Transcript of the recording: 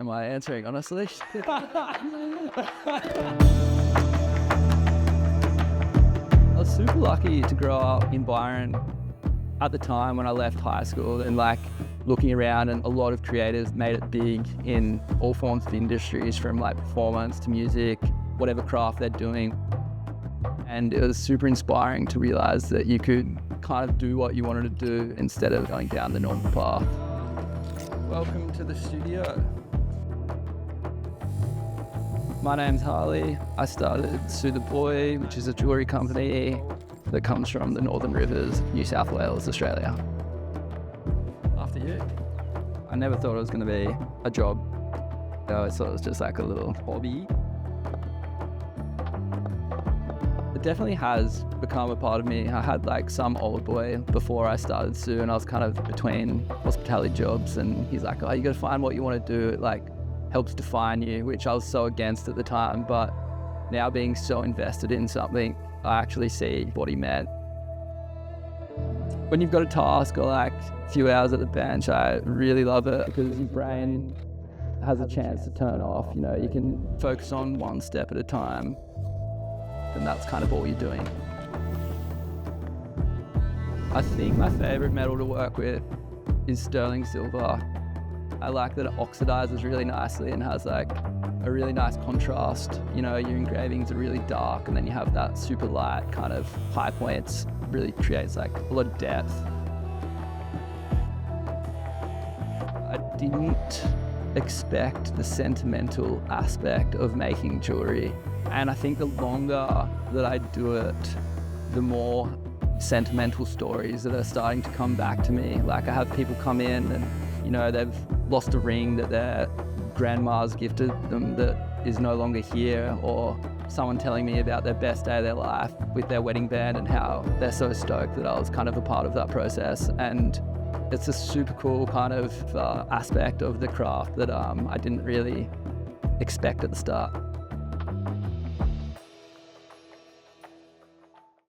Am I answering honestly? I was super lucky to grow up in Byron at the time when I left high school, and like looking around, and a lot of creators made it big in all forms of industries, from like performance to music, whatever craft they're doing. And it was super inspiring to realize that you could kind of do what you wanted to do instead of going down the normal path. Welcome to the studio. My name's Harley. I started Sue the Boy, which is a jewellery company that comes from the Northern Rivers, New South Wales, Australia. After you. I never thought it was going to be a job. I always thought it was just like a little hobby. It definitely has become a part of me. I had like some old boy before I started Sue, and I was kind of between hospitality jobs, and he's like, oh, you got to find what you want to do. It like helps define you, which I was so against at the time, but now being so invested in something, I actually see what he meant. When you've got a task or like a few hours at the bench, I really love it because your brain has a chance to turn off. You know, you can focus on one step at a time, and that's kind of all you're doing. I think my favorite metal to work with is sterling silver. I like that it oxidizes really nicely and has like a really nice contrast. You know, your engravings are really dark, and then you have that super light kind of high points. Really creates like a lot of depth. I didn't expect the sentimental aspect of making jewelry, and I think the longer that I do it, the more sentimental stories that are starting to come back to me. Like I have people come in and, you know, they've lost a ring that their grandma's gifted them that is no longer here, or someone telling me about their best day of their life with their wedding band and how they're so stoked that I was kind of a part of that process. And it's a super cool kind of aspect of the craft that I didn't really expect at the start.